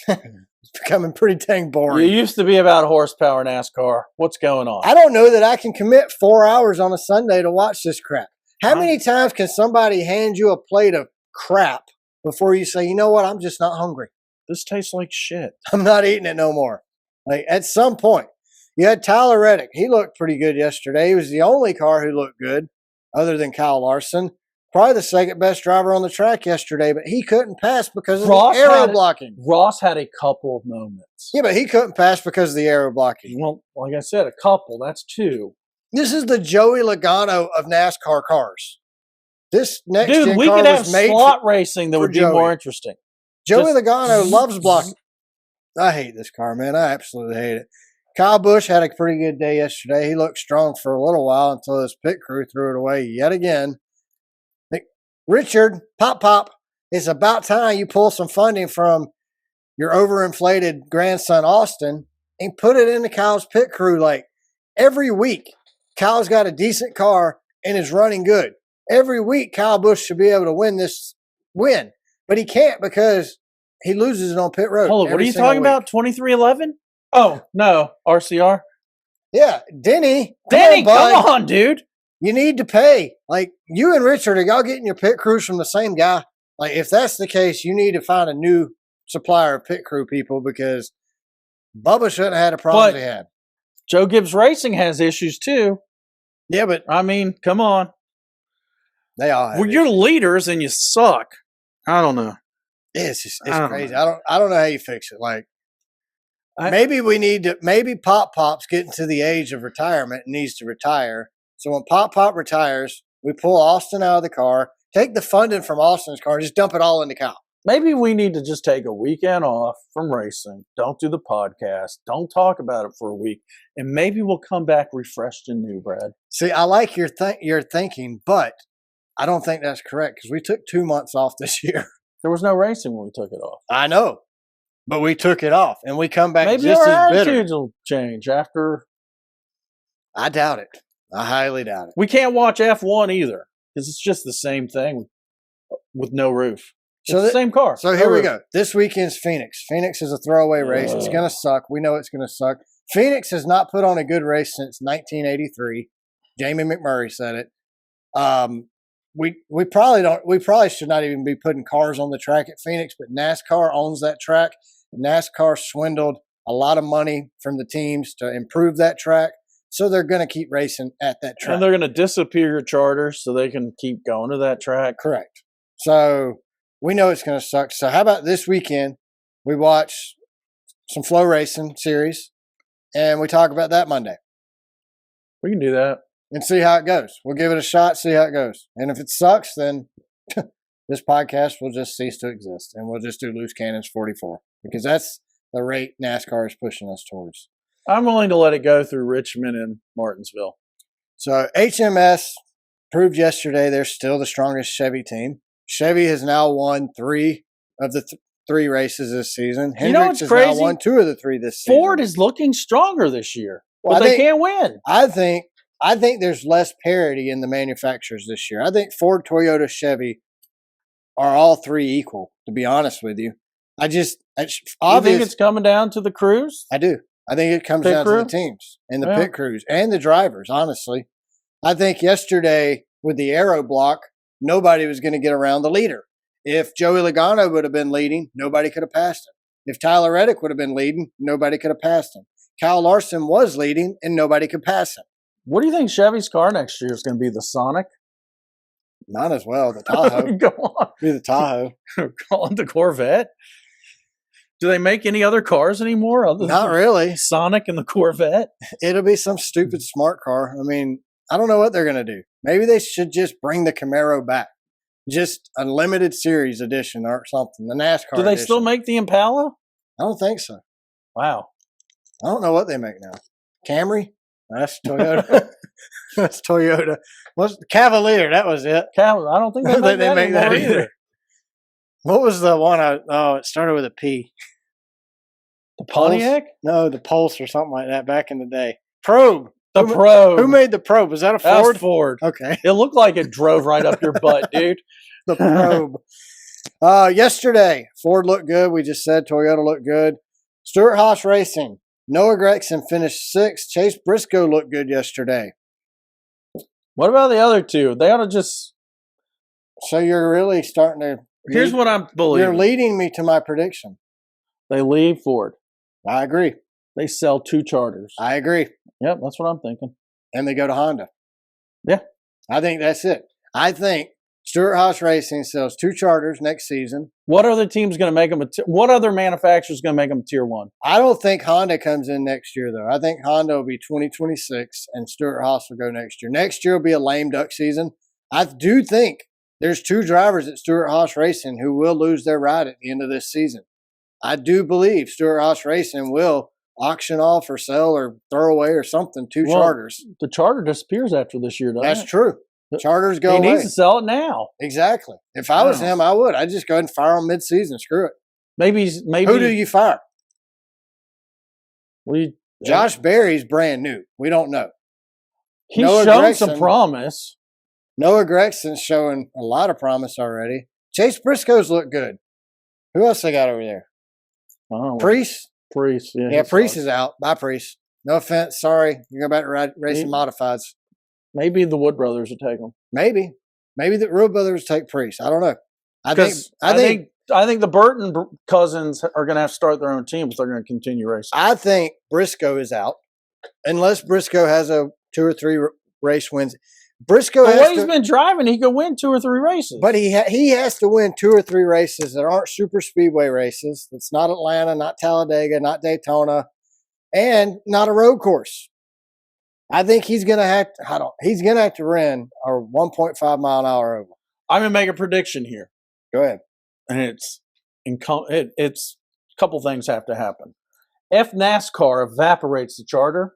is becoming pretty dang You boring. used to be about horsepower NASCAR. What's going on? I don't know that I can commit 4 hours on a Sunday to watch this crap. How many times can somebody hand you a plate of crap before you say, you know what, I'm just not hungry. This tastes like shit. I'm not eating it no more. Like at some point, you had Tyler Reddick. He looked pretty good yesterday. He was the only car who looked good other than Kyle Larson. Probably the second best driver on the track yesterday, but he couldn't pass because of Ross the aero had- blocking. Ross had a couple of moments. Yeah, but he couldn't pass because of the aero blocking. Well, like I said, a couple. That's 2. This is the Joey Logano of NASCAR cars. This next Dude, gen we car could have was made slot racing that for would be Joey. more interesting. Joey Just- Logano loves blocking. I hate this car, man. I absolutely hate it. Kyle Busch had a pretty good day yesterday. He looked strong for a little while until his pit crew threw it away yet again. Richard, Pop, it's about time you pull some funding from your overinflated grandson, Austin, and put it into Kyle's pit crew. Like every week, Kyle's got a decent car and is running good. Every week, Kyle Busch should be able to win, but he can't because he loses it on pit road. Hold on, what are every you single talking week. about? 2311? Oh, no. RCR? Yeah, Denny, Danny, bud. come on, dude. You need to pay. Like you and Richard, are y'all getting your pit crews from the same guy? Like if that's the case, you need to find a new supplier of pit crew people because Bubba shouldn't have had a problem But- he had. Joe Gibbs Racing has issues too. Yeah, but I mean, come on. they all have Well, it. you're leaders and you suck. I don't know. It's I don't crazy. know. I don't know how you fix it. Like I- maybe Pop's getting to the age of retirement and needs to retire. So when Pop retires, we pull Austin out of the car, take the funding from Austin's car, and just dump it all into Kyle. Maybe we need to just take a weekend off from racing. Don't do the podcast. Don't talk about it for a week. And maybe we'll come back refreshed and new, Brad. See, I like your thinking, but I don't think that's correct because we took 2 months off this year. There was no racing when we took it off. I know, but we took it off and we come back Maybe just our as bitter. attitudes will change after. I doubt it. I highly doubt it. We can't watch F1 either because it's just the same thing with no roof. It's So the same car. So no here we roof. go. This weekend's Phoenix. Phoenix is a throwaway race. It's going to suck. We know it's going to suck. Phoenix has not put on a good race since 1983. Jamie McMurray said it. We probably should not even be putting cars on the track at Phoenix, but NASCAR owns that track. NASCAR swindled a lot of money from the teams to improve that track, so they're going to keep racing at that track. And they're going to disappear your charters so they can keep going to that track. Correct. So we know it's going to suck. So how about this weekend we watch some Flow Racing series and we talk about that Monday? We can do that. And see how it goes. We'll give it a shot, see how it goes. And if it sucks, then this podcast will just cease to exist and we'll just do Loose Cannons 44 because that's the rate NASCAR is pushing us towards. I'm willing to let it go through Richmond and Martinsville. So HMS proved yesterday they're still the strongest Chevy team. Chevy has now won 3 of the 3 races this season. Hendricks has now won 2 of the 3 this season. Ford is looking stronger this year, well, but they can't win. I think there's less parity in the manufacturers this year. I think Ford, Toyota, Chevy are all 3 equal, to be honest with you. You think it's coming down to the crews? I do. I think it comes down to the teams and the pit crews and the drivers, honestly. I think yesterday with the Aero block, nobody was going to get around the leader. If Joey Logano would have been leading, nobody could have passed him. If Tyler Reddick would have been leading, nobody could have passed him. Kyle Larson was leading, and nobody could pass him. What do you think Chevy's car next year is going to be? The Sonic? Might as well. The Tahoe. Go on. Be the Tahoe. Call it the Corvette. Do they make any other cars anymore? Not really. Sonic and the Corvette? It'll be some stupid smart car. I mean, I don't know what they're going to do. Maybe they should just bring the Camaro back. Just a limited series edition or something. The NASCAR Do they edition. still make the Impala? I don't think so. Wow. I don't know what they make now. Camry? That's Toyota. That's Toyota. What's the Cavalier? That was it. I don't think they make that either. What was the one? It started with a P. The Pontiac? No, the Pulse or something like that back in the day. Probe. Probe. Who made the Probe? Was that a Ford? That was Ford. Okay. It looked like it drove right up your butt, dude. The Probe. Yesterday, Ford looked good. We just said Toyota looked good. Stewart-Haas Racing. Noah Gragson finished 6th. Chase Briscoe looked good yesterday. What about the other 2? They ought to just... So you're really starting to... Here's what I'm believing. You're leading me to my prediction. They leave Ford. I agree. They sell 2 charters. I agree. Yep, that's what I'm thinking. And they go to Honda. Yeah. I think that's it. I think Stewart-Haas Racing sells 2 charters next season. What other team's going to make them? What other manufacturer's going to make them Tier 1? I don't think Honda comes in next year, though. I think Honda will be 2026 and Stewart-Haas will go next year. Next year will be a lame duck season. I do think there's 2 drivers at Stewart-Haas Racing who will lose their ride at the end of this season. I do believe Stewart-Haas Racing will auction off or sell or throw away or something 2 charters. The charter disappears after this year, doesn't it? That's true. Charters go away. He needs to sell it now. Exactly. If I was him, I would. I'd just go ahead and fire him mid-season. Screw it. Maybe. Who do you fire? Josh Berry's brand new. We don't know. He's shown some promise. Noah Gregson's showing a lot of promise already. Chase Briscoe's look good. Who else they got over there? Priest? Priest, yeah. Yeah, Priest is out. Bye, Priest. No offense. Sorry. You go back to racing modifieds. Maybe the Wood brothers will take them. Maybe the Real brothers take Priest. I don't know. I think the Burton cousins are going to have to start their own team if they're going to continue racing. I think Briscoe is out unless Briscoe has a 2 or 3 race wins. Briscoe the way he's been driving, he could win 2 or 3 races. But he has to win 2 or 3 races that aren't super speedway races. That's not Atlanta, not Talladega, not Daytona, and not a road course. I think he's going to have to. He's going to have to run a 1.5 mile an hour oval. I'm going to make a prediction here. Go ahead. And it's a couple things have to happen. If NASCAR evaporates the charter,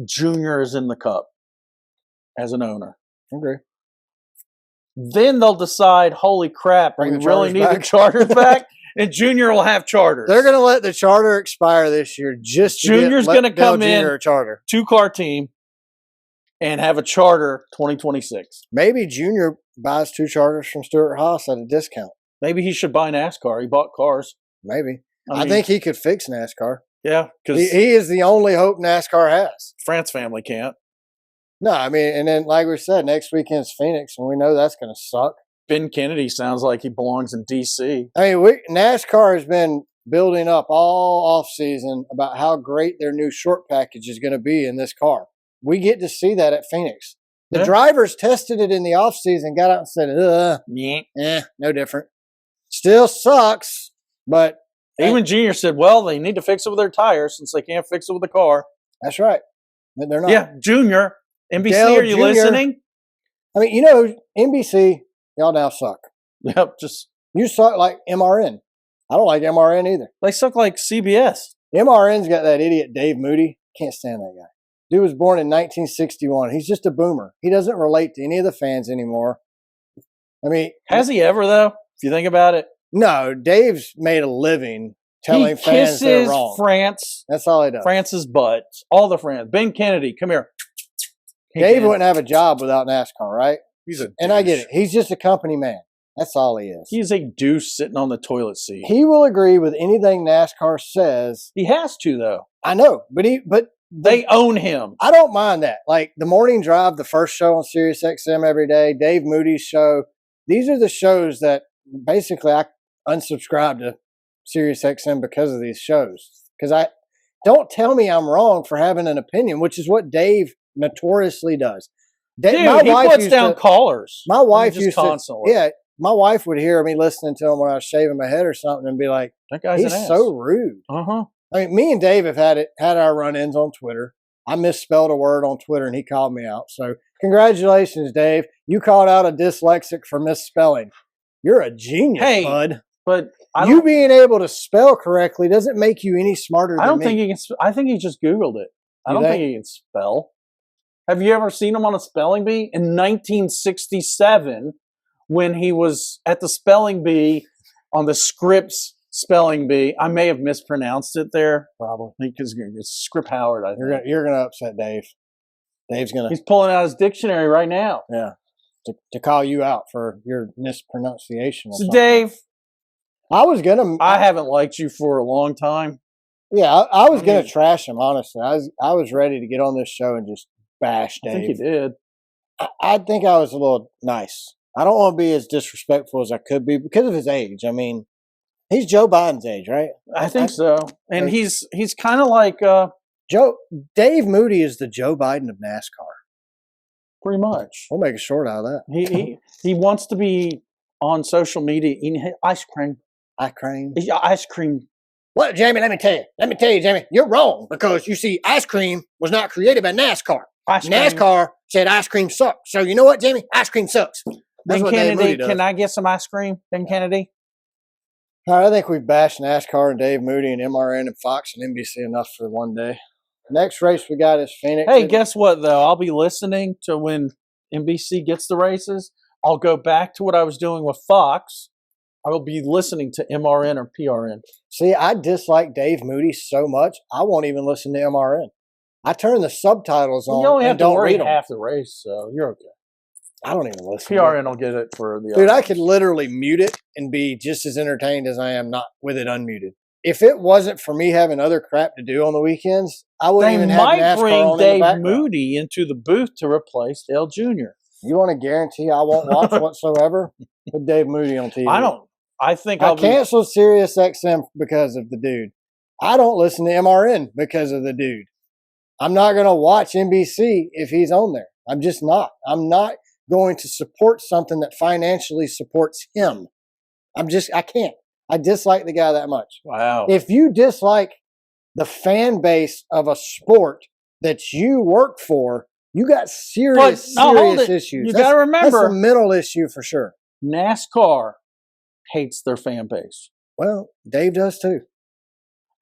Junior is in the Cup as an owner. Okay. Then they'll decide, holy crap, we really need the charters back, and Junior will have charters. They're going to let the charter expire this year just to Junior's going to come in, a charter. 2-car team, and have a charter 2026. Maybe Junior buys 2 charters from Stewart-Haas at a discount. Maybe he should buy NASCAR. He bought cars. Maybe. I think he could fix NASCAR. Yeah. Because he is the only hope NASCAR has. France family can't. No, I mean, and then like we said, next weekend's Phoenix, and we know that's going to suck. Ben Kennedy sounds like he belongs in D.C. I mean, NASCAR has been building up all off season about how great their new short package is going to be in this car. We get to see that at Phoenix. The drivers tested it in the off season, got out and said, no different. Still sucks, but even Junior said, well, they need to fix it with their tires since they can't fix it with the car. That's right. But they're not. Yeah, Junior, NBC, Dale are you Jr. listening? I mean, you know, NBC, y'all now suck. Yep, you suck like MRN. I don't like MRN either. They suck like CBS. MRN's got that idiot Dave Moody. Can't stand that guy. Dude was born in 1961. He's just a boomer. He doesn't relate to any of the fans anymore. I mean, has he ever though? If you think about it, no. Dave's made a living telling fans they're wrong. France. That's all he does. France's butt. All the friends. Ben Kennedy, come here. Dave wouldn't have a job without NASCAR, right? And I get it. He's just a company man. That's all he is. He's a douche sitting on the toilet seat. He will agree with anything NASCAR says. He has to, though. I know, but they own him. I don't mind that. Like the morning drive, the first show on Sirius XM every day, Dave Moody's show. These are the shows that basically I unsubscribed to Sirius XM because of these shows. Because don't tell me I'm wrong for having an opinion, which is what Dave notoriously does. Dude, he puts down callers. My wife used constantly. Yeah, my wife would hear me listening to him when I was shaving my head or something and be like, "That guy's he's an ass." so rude." I mean, me and Dave have had our run-ins on Twitter. I misspelled a word on Twitter and he called me out. So congratulations, Dave. You called out a dyslexic for misspelling. You're a genius, bud. But you being able to spell correctly doesn't make you any smarter than me. think he can. I think he just Googled it. I don't think he can spell. Have you ever seen him on a spelling bee? In 1967, when he was at the spelling bee on the Scripps spelling bee, I may have mispronounced it there, probably because it's Scripp Howard. I think you're gonna upset Dave. He's pulling out his dictionary right now. Yeah, to call you out for your mispronunciation. So, Dave, I haven't liked you for a long time. Yeah, I was gonna trash him. Honestly, I was ready to get on this show and just bash Dave. I think you did. I think I was a little nice. I don't want to be as disrespectful as I could be because of his age. I mean, he's Joe Biden's age, right? I think so. And he's kind of like Dave Moody is the Joe Biden of NASCAR. Pretty much. We'll make a short out of that. He wants to be on social media eating ice cream. Ice cream. Well, Jamie, let me tell you, Jamie, you're wrong because you see, ice cream was not created by NASCAR. NASCAR said ice cream sucks. So you know what, Jamie? Ice cream sucks. That's Ben Kennedy, can I get some ice cream, Ben Kennedy? All right, I think we've bashed NASCAR and Dave Moody and MRN and Fox and NBC enough for one day. Next race we got is Phoenix. Hey, guess what, though? I'll be listening to when NBC gets the races. I'll go back to what I was doing with Fox. I will be listening to MRN or PRN. See, I dislike Dave Moody so much, I won't even listen to MRN. I turn the subtitles on. You only have and don't to read worry half the race, so you're okay. I don't even listen. PRN will get it for the Dude, I could literally mute it and be just as entertained as I am not with it unmuted. If it wasn't for me having other crap to do on the weekends, I wouldn't even have NASCAR on in the background. They might bring Dave Moody into the booth to replace Dale Jr. You want to guarantee I won't watch whatsoever? Put Dave Moody on TV. I canceled Sirius XM because of the dude. I don't listen to MRN because of the dude. I'm not going to watch NBC if he's on there. I'm just not. I'm not going to support something that financially supports him. I can't. I dislike the guy that much. Wow. If you dislike the fan base of a sport that you work for, you got serious issues. You got to remember. That's a mental issue for sure. NASCAR hates their fan base. Well, Dave does too.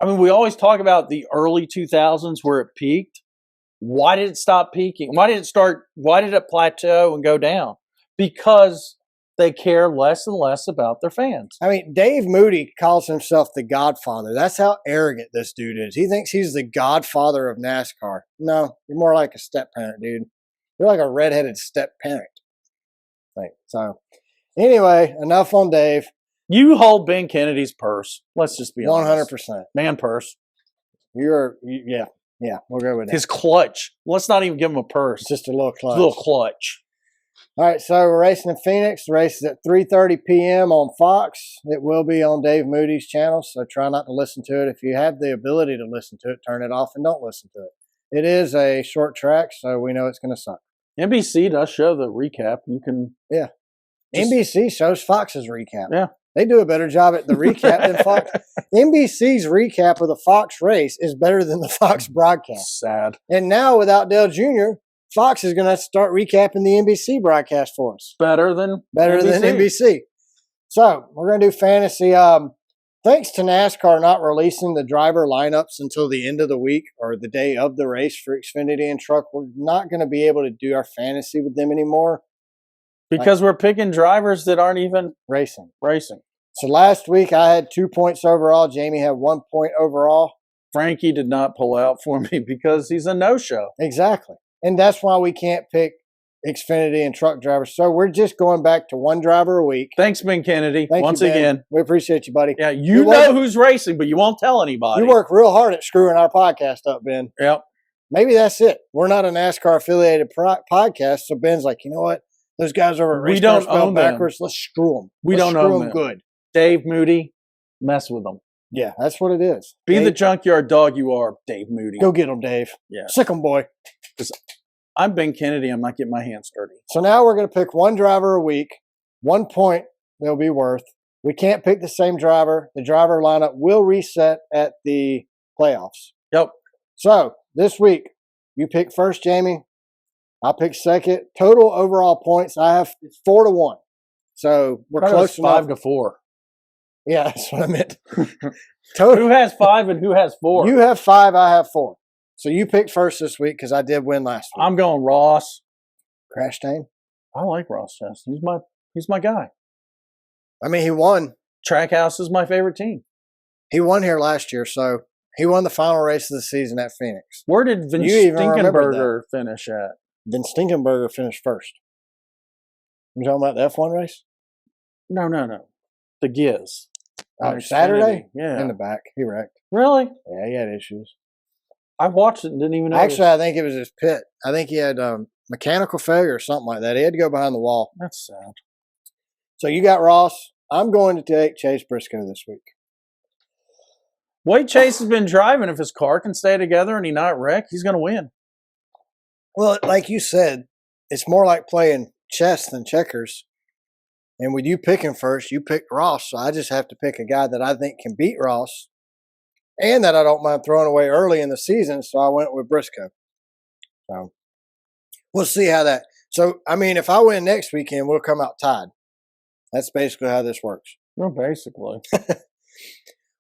I mean, we always talk about the early 2000s where it peaked. Why did it stop peaking? Why did it plateau and go down? Because they care less and less about their fans. I mean, Dave Moody calls himself the Godfather. That's how arrogant this dude is. He thinks he's the Godfather of NASCAR. No, you're more like a step parent, dude. You're like a redheaded step parent. So, anyway, enough on Dave. You hold Ben Kennedy's purse. Let's just be honest. 100%. Man purse. Yeah. Yeah, we'll go with that. His clutch. Let's not even give him a purse. It's just a little clutch. A little clutch. All right, so we're racing in Phoenix. The race is at 3:30 p.m. on Fox. It will be on Dave Moody's channel, so try not to listen to it. If you have the ability to listen to it, turn it off and don't listen to it. It is a short track, so we know it's going to suck. NBC does show the recap. You can. Yeah. NBC shows Fox's recap. Yeah. They do a better job at the recap than Fox. NBC's recap of the Fox race is better than the Fox broadcast. Sad. And now without Dale Jr., Fox is going to start recapping the NBC broadcast for us. Better than NBC. So we're going to do fantasy. Thanks to NASCAR not releasing the driver lineups until the end of the week or the day of the race for Xfinity and Truck, we're not going to be able to do our fantasy with them anymore. Because we're picking drivers that aren't even racing. So last week I had 2 points overall. Jamie had 1 point overall. Frankie did not pull out for me because he's a no-show. Exactly. And that's why we can't pick Xfinity and truck drivers. So we're just going back to one driver a week. Thanks, Ben Kennedy. Once you, Ben. again. We appreciate you, buddy. Yeah, you know who's racing, but you won't tell anybody. You work real hard at screwing our podcast up, Ben. Yep. Maybe that's it. We're not a NASCAR affiliated podcast. So Ben's like, you know what? Those guys over at we don't spelled own backwards. Them. Let's screw them. We Let's don't screw own them good. Dave Moody, mess with them. Yeah, that's what it is. Be Dave, the junkyard dog you are, Dave Moody. Go get them, Dave. Yeah. Sick them, boy. I'm Ben Kennedy. I'm not getting my hands dirty. So now we're going to pick one driver a week. 1 point they'll be worth. We can't pick the same driver. The driver lineup will reset at the playoffs. Yep. So this week, you pick first, Jamie. I'll pick second. Total overall points, I have 4-1. So we're close enough. 5-4. Yeah, that's what I meant. Total. Who has 5 and who has 4? You have 5, I have 4. So you picked first this week because I did win last week. I'm going Ross. Crashtain? I like Ross Chastain. He's my guy. I mean, he won. Trackhouse is my favorite team. He won here last year, so he won the final race of the season at Phoenix. Where did Vin Stinkenberger finish at? Vin Stinkenberger finished first. You talking about the F1 race? No. The Giz. Oh, Saturday? Yeah. In the back. He wrecked. Really? Yeah, he had issues. I watched it and didn't even know. Actually, I think it was his pit. I think he had mechanical failure or something like that. He had to go behind the wall. That's sad. So you got Ross. I'm going to take Chase Briscoe this week. Way Chase has been driving. If his car can stay together and he not wreck, he's going to win. Well, like you said, it's more like playing chess than checkers. And with you picking first, you picked Ross. So I just have to pick a guy that I think can beat Ross and that I don't mind throwing away early in the season. So I went with Briscoe. So we'll see how that. So, I mean, if I win next weekend, we'll come out tied. That's basically how this works. Well, basically.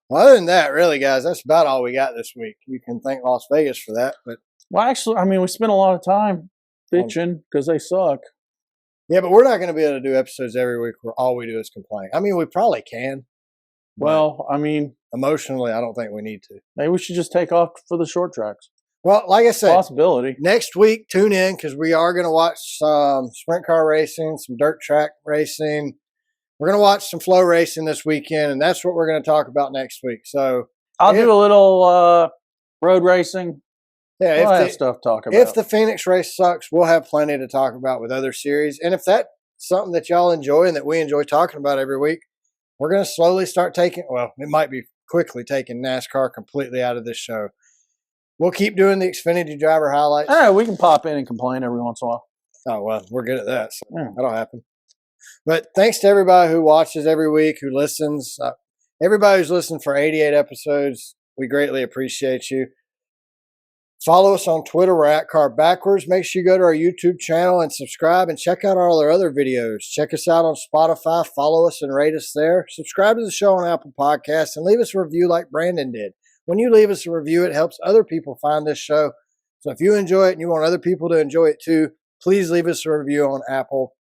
Well, other than that, really, guys, that's about all we got this week. You can thank Las Vegas for that. But well, actually, I mean, we spent a lot of time bitching because they suck. Yeah, but we're not going to be able to do episodes every week where all we do is complain. I mean, we probably can. Well, I mean, emotionally, I don't think we need to. Maybe we should just take off for the short tracks. Well, like I said, possibility. Next week, tune in because we are going to watch some sprint car racing, some dirt track racing. We're going to watch some flow racing this weekend, and that's what we're going to talk about next week. So I'll do a little road racing. Yeah, we'll have stuff to talk about. If the Phoenix race sucks, we'll have plenty to talk about with other series. And if that's something that y'all enjoy and that we enjoy talking about every week, we're going to slowly start taking, well, it might be quickly taking NASCAR completely out of this show. We'll keep doing the Xfinity driver highlights. All right, we can pop in and complain every once in a while. Oh, well, we're good at that. So that'll happen. But thanks to everybody who watches every week, who listens. Everybody who's listened for 88 episodes, we greatly appreciate you. Follow us on Twitter. We're at Car Backwards. Make sure you go to our YouTube channel and subscribe and check out all our other videos. Check us out on Spotify. Follow us and rate us there. Subscribe to the show on Apple Podcasts and leave us a review like Brandon did. When you leave us a review, it helps other people find this show. So if you enjoy it and you want other people to enjoy it too, please leave us a review on Apple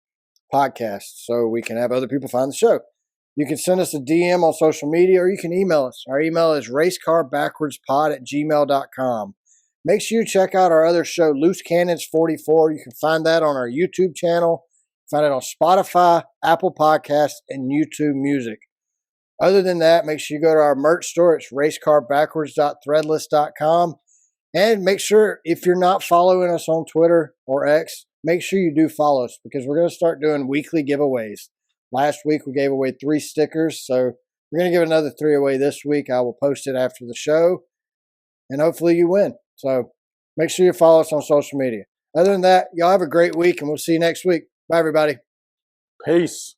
Podcasts so we can have other people find the show. You can send us a DM on social media or you can email us. Our email is racecarbackwardspod@gmail.com. Make sure you check out our other show, Loose Cannons 44. You can find that on our YouTube channel. Find it on Spotify, Apple Podcasts, and YouTube Music. Other than that, make sure you go to our merch store. It's racecarbackwards.threadless.com. And make sure, if you're not following us on Twitter or X, make sure you do follow us, because we're going to start doing weekly giveaways. Last week we gave away 3 stickers, so we're going to give another 3 away this week. I will post it after the show, and hopefully you win. So make sure you follow us on social media. Other than that, y'all have a great week, and we'll see you next week. Bye, everybody. Peace.